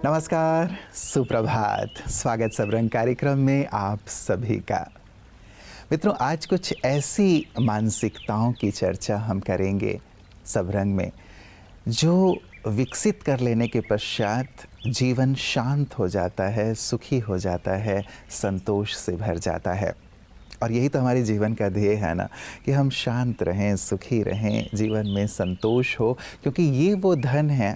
नमस्कार, सुप्रभात, स्वागत सबरंग कार्यक्रम में आप सभी का। मित्रों, आज कुछ ऐसी मानसिकताओं की चर्चा हम करेंगे सबरंग में जो विकसित कर लेने के पश्चात जीवन शांत हो जाता है, सुखी हो जाता है, संतोष से भर जाता है। और यही तो हमारे जीवन का ध्येय है ना, कि हम शांत रहें, सुखी रहें, जीवन में संतोष हो, क्योंकि ये वो धन है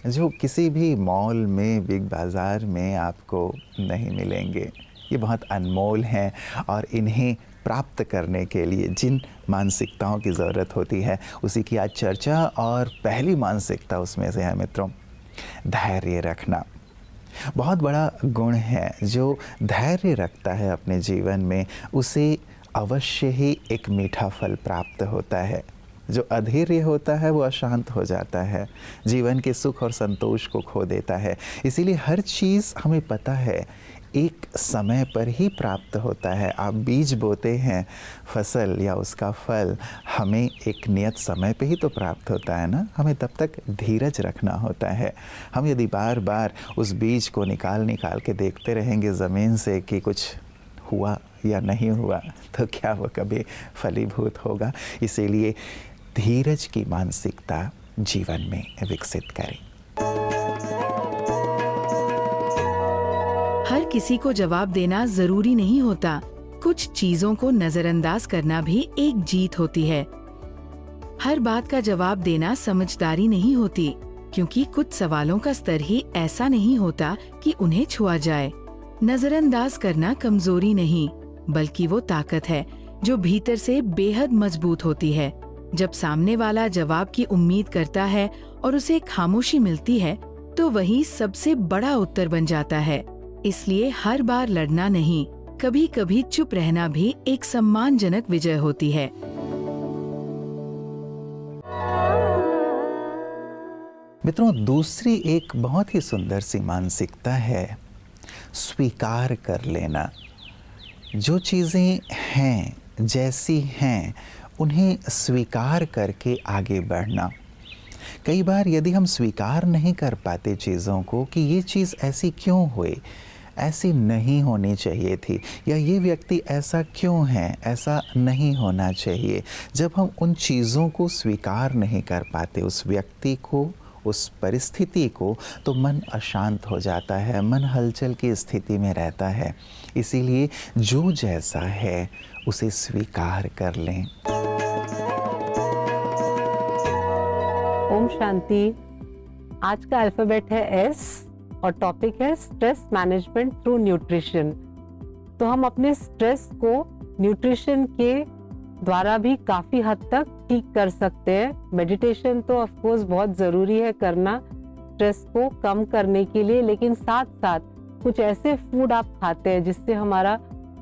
जो किसी भी मॉल में, बिग बाज़ार में आपको नहीं मिलेंगे। ये बहुत अनमोल हैं और इन्हें प्राप्त करने के लिए जिन मानसिकताओं की ज़रूरत होती है, उसी की आज चर्चा। और पहली मानसिकता उसमें से है मित्रों, धैर्य रखना। बहुत बड़ा गुण है। जो धैर्य रखता है अपने जीवन में, उसे अवश्य ही एक मीठा फल प्राप्त होता है। जो अधैर्य होता है वो अशांत हो जाता है, जीवन के सुख और संतोष को खो देता है। इसीलिए हर चीज़ हमें पता है एक समय पर ही प्राप्त होता है। आप बीज बोते हैं, फसल या उसका फल हमें एक नियत समय पे ही तो प्राप्त होता है ना। हमें तब तक धीरज रखना होता है। हम यदि बार बार उस बीज को निकाल के देखते रहेंगे ज़मीन से कि कुछ हुआ या नहीं हुआ, तो क्या वो कभी फलीभूत होगा। इसीलिए धीरज की मानसिकता जीवन में विकसित करें। हर किसी को जवाब देना जरूरी नहीं होता। कुछ चीजों को नजरअंदाज करना भी एक जीत होती है। हर बात का जवाब देना समझदारी नहीं होती, क्योंकि कुछ सवालों का स्तर ही ऐसा नहीं होता कि उन्हें छुआ जाए। नजरअंदाज करना कमजोरी नहीं, बल्कि वो ताकत है जो भीतर से बेहद मजबूत होती है। जब सामने वाला जवाब की उम्मीद करता है और उसे खामोशी मिलती है, तो वही सबसे बड़ा उत्तर बन जाता है। इसलिए हर बार लड़ना नहीं, कभी कभी चुप रहना भी एक सम्मानजनक विजय होती है। मित्रों, दूसरी एक बहुत ही सुंदर सी मानसिकता है स्वीकार कर लेना। जो चीज़ें हैं, जैसी हैं, उन्हें स्वीकार करके आगे बढ़ना। कई बार यदि हम स्वीकार नहीं कर पाते चीज़ों को कि ये चीज़ ऐसी क्यों हुई, ऐसी नहीं होनी चाहिए थी, या ये व्यक्ति ऐसा क्यों है, ऐसा नहीं होना चाहिए। जब हम उन चीज़ों को स्वीकार नहीं कर पाते, उस व्यक्ति को, उस परिस्थिति को, तो मन अशांत हो जाता है, मन हलचल की स्थिति में रहता है। इसीलिए जो जैसा है उसे स्वीकार कर लें। ओम शांति। आज का अल्फाबेट है एस और टॉपिक है स्ट्रेस मैनेजमेंट थ्रू न्यूट्रिशन। तो हम अपने स्ट्रेस को न्यूट्रिशन के द्वारा भी काफी हद तक ठीक कर सकते हैं। मेडिटेशन तो ऑफ कोर्स बहुत जरूरी है करना स्ट्रेस को कम करने के लिए, लेकिन साथ साथ कुछ ऐसे फूड आप खाते हैं जिससे हमारा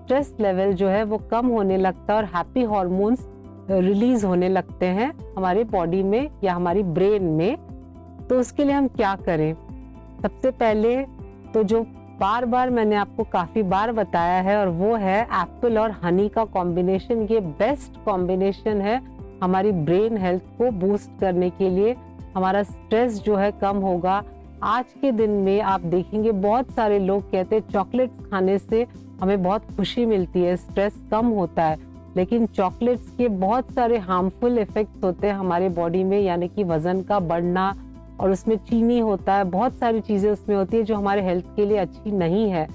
स्ट्रेस लेवल जो है वो कम होने लगता है और हैप्पी हॉर्मोन्स रिलीज होने लगते हैं हमारे बॉडी में या हमारी ब्रेन में। तो उसके लिए हम क्या करें? सबसे पहले तो जो बार बार मैंने आपको काफी बार बताया है, और वो है एप्पल और हनी का कॉम्बिनेशन। ये बेस्ट कॉम्बिनेशन है हमारी ब्रेन हेल्थ को बूस्ट करने के लिए। हमारा स्ट्रेस जो है कम होगा। आज के दिन में आप देखेंगे बहुत सारे लोग कहते हैं चॉकलेट्स खाने से हमें बहुत खुशी मिलती है, स्ट्रेस कम होता है, लेकिन चॉकलेट्स के बहुत सारे हार्मफुल इफेक्ट्स होते हैं हमारे बॉडी में, यानी कि वजन का बढ़ना, और उसमें चीनी होता है, बहुत सारी चीजें उसमें होती है जो हमारे हेल्थ के लिए अच्छी नहीं है।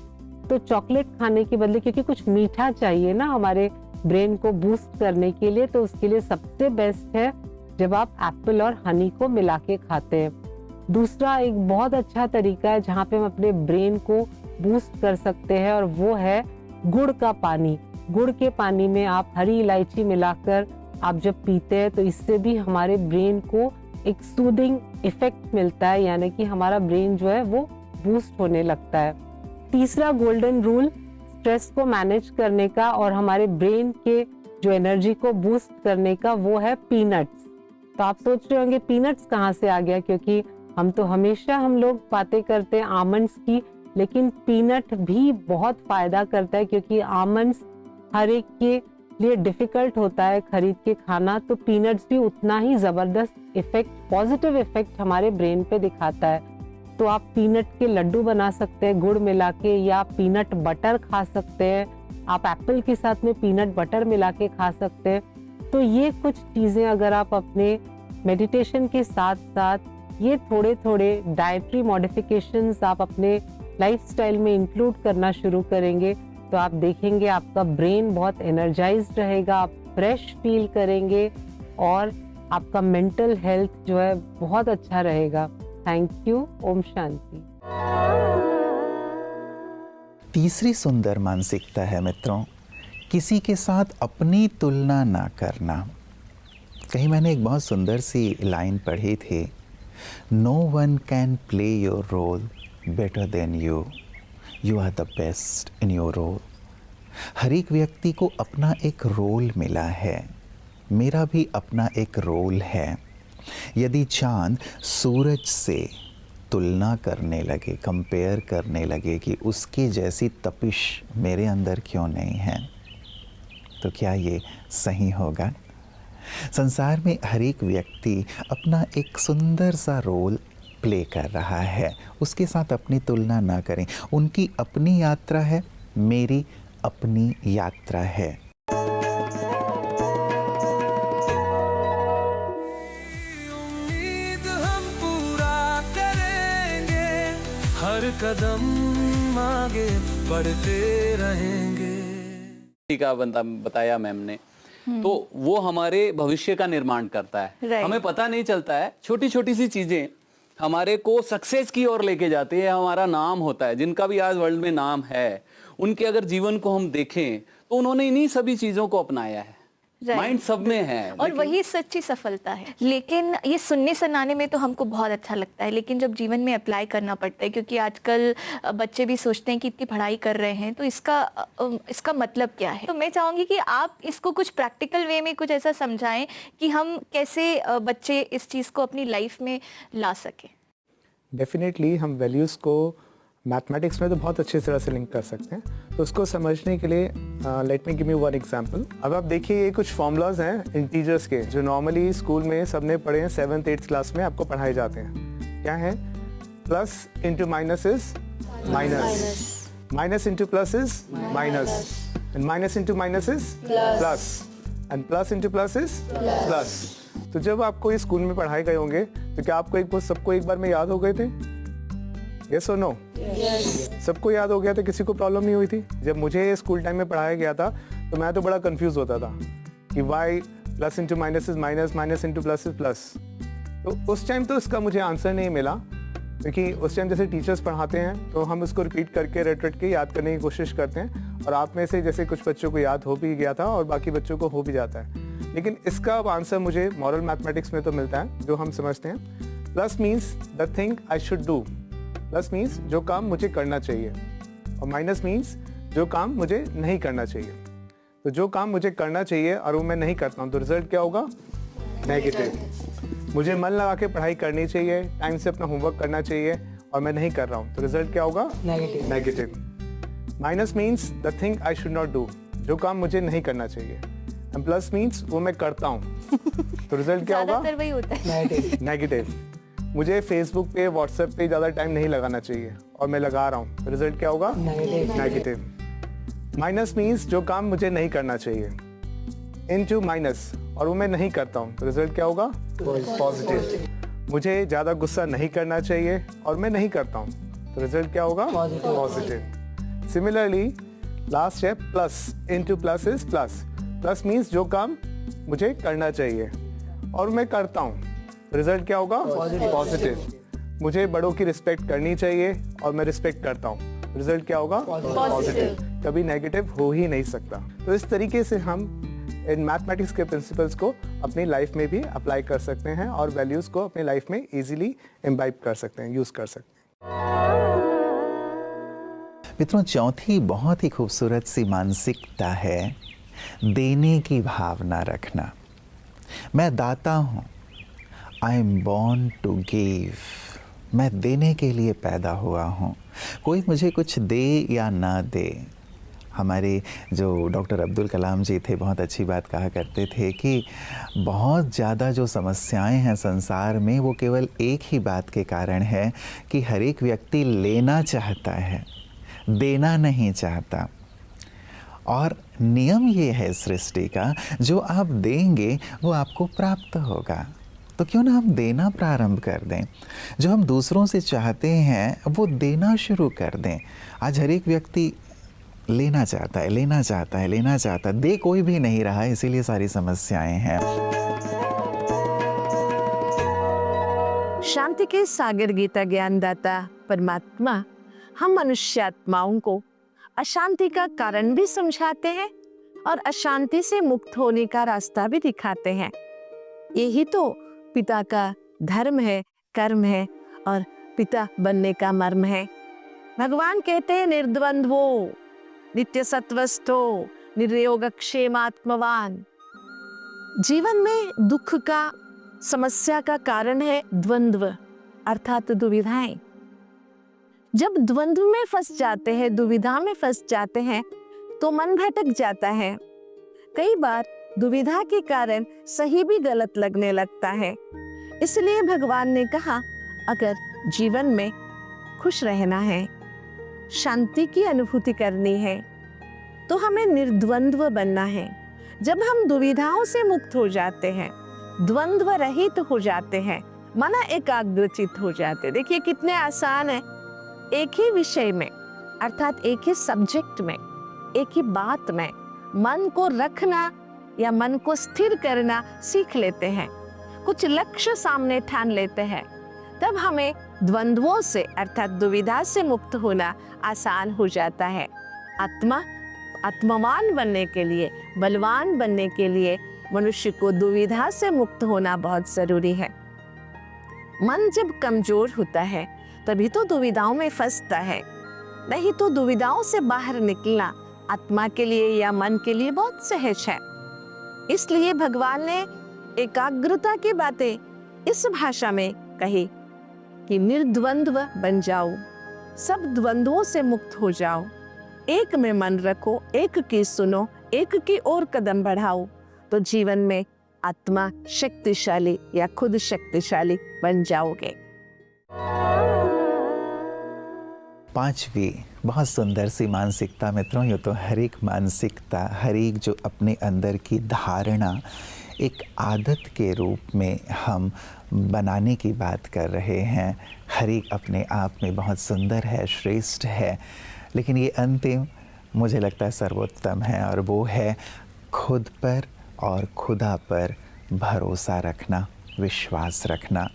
तो चॉकलेट खाने के बदले, क्योंकि कुछ मीठा चाहिए ना हमारे ब्रेन को बूस्ट करने के लिए, तो उसके लिए सबसे बेस्ट है जब आप एप्पल और हनी को मिला के खाते हैं। दूसरा एक बहुत अच्छा तरीका है जहाँ पे हम अपने ब्रेन को बूस्ट कर सकते हैं, और वो है गुड़ का पानी। गुड़ के पानी में आप हरी इलायची मिलाकर आप जब पीते हैं, तो इससे भी हमारे ब्रेन को एक सूदिंग इफेक्ट मिलता है, यानी कि हमारा ब्रेन जो है वो बूस्ट होने लगता है। तीसरा गोल्डन रूल स्ट्रेस को मैनेज करने का और हमारे ब्रेन के जो एनर्जी को बूस्ट करने का, वो है पीनट्स। तो आप सोच रहे होंगे पीनट्स कहाँ से आ गया, क्योंकि हम लोग बातें करते हैं आमंड्स की, लेकिन पीनट भी बहुत फायदा करता है, क्योंकि आमंड्स हर एक के लिए डिफिकल्ट होता है खरीद के खाना, तो पीनट्स भी उतना ही जबरदस्त इफेक्ट, पॉजिटिव इफेक्ट हमारे ब्रेन पे दिखाता है। तो आप पीनट के लड्डू बना सकते हैं गुड़ मिला के, या पीनट बटर खा सकते हैं। आप एप्पल के साथ में पीनट बटर मिला के खा सकते हैं। तो ये कुछ चीज़ें अगर आप अपने मेडिटेशन के साथ साथ ये थोड़े थोड़े डाइटरी मॉडिफिकेशंस आप अपने लाइफस्टाइल में इंक्लूड करना शुरू करेंगे तो आप देखेंगे आपका ब्रेन बहुत एनर्जाइज्ड रहेगा, आप फ्रेश फील करेंगे और आपका मेंटल हेल्थ जो है बहुत अच्छा रहेगा। Thank you. ओम शांति। तीसरी सुंदर मानसिकता है मित्रों, किसी के साथ अपनी तुलना ना करना। कहीं मैंने एक बहुत सुंदर सी लाइन पढ़ी थी, no one can play your role better than you, you are the best in your role. हर एक व्यक्ति को अपना एक रोल मिला है, मेरा भी अपना एक रोल है। यदि चांद सूरज से तुलना करने लगे, कंपेयर करने लगे कि उसकी जैसी तपिश मेरे अंदर क्यों नहीं है, तो क्या ये सही होगा? संसार में हर एक व्यक्ति अपना एक सुंदर सा रोल प्ले कर रहा है, उसके साथ अपनी तुलना ना करें। उनकी अपनी यात्रा है, मेरी अपनी यात्रा है। उम्मीद हम पूरा करेंगे, हर कदम आगे बढ़ते रहेंगे। का बताया मैम ने, तो वो हमारे भविष्य का निर्माण करता है। हमें पता नहीं चलता है, छोटी छोटी सी चीजें हमारे को सक्सेस की ओर लेके जाती है। हमारा नाम होता है, जिनका भी आज वर्ल्ड में नाम है, उनके अगर जीवन को हम देखें तो उन्होंने इन्हीं सभी चीजों को अपनाया है। माइंड सब में है और वही सच्ची सफलता है। लेकिन ये सुनने सुनाने में तो हमको बहुत अच्छा लगता है, लेकिन जब जीवन में अप्लाई करना पड़ता है, क्योंकि आजकल बच्चे भी सोचते हैं कि इतनी पढ़ाई कर रहे हैं तो इसका मतलब क्या है। तो मैं चाहूंगी कि आप इसको कुछ प्रैक्टिकल वे में कुछ ऐसा समझाएं कि हम कैसे बच्चे इस चीज़ को अपनी लाइफ में ला सकें। डेफिनेटली हम वैल्यूज़ को मैथमेटिक्स में तो बहुत अच्छी तरह से लिंक कर सकते हैं। तो उसको समझने के लिए let me give you one example. अब आप देखिए, ये कुछ फॉर्मूलाज हैं इंटीजर्स के जो नॉर्मली स्कूल में सबने पढ़े हैं, 7th 8th क्लास में आपको पढ़ाए जाते हैं। क्या है? Plus into minus is minus, minus into plus is minus, and minus into minus is plus, and plus into plus is plus. तो जब आपको ये स्कूल में पढ़ाए गए होंगे तो क्या आपको सबको एक बार में याद हो गए थे? यस और नो? सबको याद हो गया था, किसी को प्रॉब्लम नहीं हुई थी? जब मुझे स्कूल टाइम में पढ़ाया गया था तो मैं तो बड़ा कंफ्यूज होता था कि why plus into minus is minus, minus into plus is plus. तो उस टाइम तो इसका मुझे आंसर नहीं मिला, क्योंकि उस टाइम जैसे टीचर्स पढ़ाते हैं तो हम उसको रिपीट करके रट के याद करने की कोशिश करते हैं, और आप में से जैसे कुछ बच्चों को याद हो भी गया था और बाकी बच्चों को हो भी जाता है। लेकिन इसका अब आंसर मुझे मॉरल मैथमेटिक्स में तो मिलता है, जो हम समझते हैं। Plus means the thing I should do, plus means जो काम मुझे करना चाहिए, और माइनस मीन्स जो काम मुझे नहीं करना चाहिए। तो जो काम मुझे करना चाहिए और वो मैं नहीं करता हूँ तो रिजल्ट क्या होगा? नेगेटिव। मुझे मन लगा के पढ़ाई करनी चाहिए, टाइम से अपना होमवर्क करना चाहिए और मैं नहीं कर रहा हूँ तो रिजल्ट क्या होगा? Negative. Minus means the thing I should not do, जो काम मुझे नहीं करना चाहिए, एंड प्लस मीन्स वो मैं करता हूँ तो रिजल्ट क्या होगा? ज़्यादातर वही होता है, नेगेटिव। मुझे फेसबुक पे, व्हाट्सएप पे ज़्यादा टाइम नहीं लगाना चाहिए और मैं लगा रहा हूँ तो रिजल्ट क्या होगा? नेगेटिव। माइनस मीन्स जो काम मुझे नहीं करना चाहिए, इनटू माइनस, और वो मैं नहीं करता हूँ तो रिजल्ट क्या होगा? पॉजिटिव। मुझे ज़्यादा गुस्सा नहीं करना चाहिए और मैं नहीं करता हूँ तो रिजल्ट क्या होगा? पॉजिटिव। सिमिलरली लास्ट है plus into plus is plus. Plus means जो काम मुझे करना चाहिए और मैं करता हूँ, रिजल्ट क्या होगा? पॉजिटिव। मुझे बड़ों की रिस्पेक्ट करनी चाहिए और मैं रिस्पेक्ट करता हूँ, रिजल्ट क्या होगा? पॉजिटिव। कभी नेगेटिव हो ही नहीं सकता। तो इस तरीके से हम इन मैथमेटिक्स के प्रिंसिपल्स को अपनी लाइफ में भी अप्लाई कर सकते हैं और वैल्यूज़ को अपनी लाइफ में इजीली इम्बाइब कर सकते हैं, यूज़ कर सकते हैं। मित्रों, चौथी बहुत ही खूबसूरत सी मानसिकता है देने की भावना रखना। मैं दाता हूँ, I am born to give. मैं देने के लिए पैदा हुआ हूँ। कोई मुझे कुछ दे या ना दे, हमारे जो डॉक्टर अब्दुल कलाम जी थे बहुत अच्छी बात कहा करते थे कि बहुत ज़्यादा जो समस्याएं हैं संसार में वो केवल एक ही बात के कारण है कि हर एक व्यक्ति लेना चाहता है, देना नहीं चाहता। और नियम ये है सृष्टि का, जो आप देंगे वो आपको प्राप्त होगा। तो क्यों ना हम देना प्रारंभ कर दें, जो हम दूसरों से चाहते हैं वो देना शुरू कर दें। आज हर एक व्यक्ति लेना चाहता है, लेना चाहता है, लेना चाहता है, दे कोई भी नहीं रहा है, इसीलिए सारी समस्याएं हैं। शांति के सागर गीता ज्ञानदाता परमात्मा हम मनुष्यात्माओं को अशांति का कारण भी समझाते हैं और अशांति से मुक्त होने का रास्ता भी दिखाते हैं। यही तो पिता का धर्म है, कर्म है और पिता बनने का मर्म है। भगवान कहते हैं निर्द्वंद्वो नित्य सत्वस्थो निर्योगक्षेमात्मवान। जीवन में दुख का, समस्या का कारण है द्वंद्व अर्थात दुविधाएं। जब द्वंद्व में फंस जाते हैं, दुविधा में फंस जाते हैं तो मन भटक जाता है। कई बार दुविधा के कारण सही भी गलत लगने लगता है। इसलिए भगवान ने कहा अगर जीवन में खुश रहना है, शांति की अनुभूति करनी है तो हमें निर्द्वंद्व बनना है। जब हम दुविधाओं से मुक्त हो जाते हैं, द्वंद्व रहित हो जाते हैं, मन एकाग्रचित हो जाते। देखिए कितने आसान है, एक ही विषय में अर्थात एक ही सब्जेक्ट में, एक ही बात में मन को रखना या मन को स्थिर करना सीख लेते हैं, कुछ लक्ष्य सामने ठान लेते हैं, तब हमें द्वंद्वों से अर्थात दुविधा से मुक्त होना आसान हो जाता है। आत्मवान बनने के लिए, बलवान बनने के लिए मनुष्य को दुविधा से मुक्त होना बहुत जरूरी है। मन जब कमजोर होता है तभी तो दुविधाओं में फंसता है, नहीं तो दुविधाओं से बाहर निकलना आत्मा के लिए या मन के लिए बहुत सहज है। इसलिए भगवान ने एकाग्रता की बातें इस भाषा में कही कि निर्द्वंद्व बन जाओ, सब द्वंद्वों से मुक्त हो जाओ, एक में मन रखो, एक की सुनो, एक की ओर कदम बढ़ाओ, तो जीवन में आत्मा शक्तिशाली या खुद शक्तिशाली बन जाओगे। पांचवी बहुत सुंदर सी मानसिकता मित्रों, ये तो हर एक मानसिकता, हर एक जो अपने अंदर की धारणा एक आदत के रूप में हम बनाने की बात कर रहे हैं, हर एक अपने आप में बहुत सुंदर है, श्रेष्ठ है, लेकिन ये अंतिम मुझे लगता है सर्वोत्तम है, और वो है खुद पर और खुदा पर भरोसा रखना, विश्वास रखना।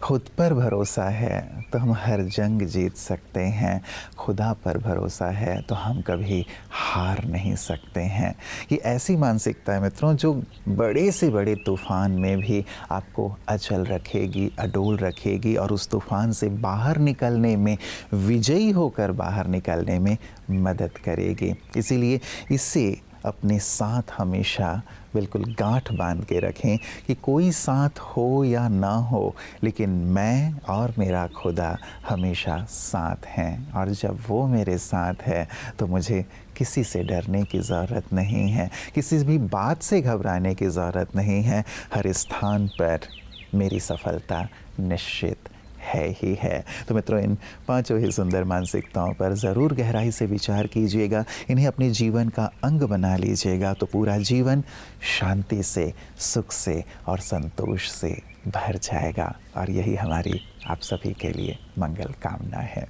खुद पर भरोसा है तो हम हर जंग जीत सकते हैं, खुदा पर भरोसा है तो हम कभी हार नहीं सकते हैं। ये ऐसी मानसिकता है मित्रों जो बड़े से बड़े तूफ़ान में भी आपको अचल रखेगी, अडोल रखेगी, और उस तूफ़ान से बाहर निकलने में, विजयी होकर बाहर निकलने में मदद करेगी। इसीलिए इससे अपने साथ हमेशा बिल्कुल गांठ बांध के रखें कि कोई साथ हो या ना हो, लेकिन मैं और मेरा खुदा हमेशा साथ हैं, और जब वो मेरे साथ है तो मुझे किसी से डरने की ज़रूरत नहीं है, किसी भी बात से घबराने की ज़रूरत नहीं है। हर स्थान पर मेरी सफलता निश्चित है ही है। तो मित्रों, इन पांचों ही सुंदर मानसिकताओं पर ज़रूर गहराई से विचार कीजिएगा, इन्हें अपने जीवन का अंग बना लीजिएगा, तो पूरा जीवन शांति से, सुख से और संतोष से भर जाएगा। और यही हमारी आप सभी के लिए मंगल कामना है।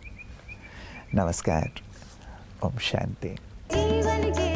नमस्कार। ओम शांति। जीवन के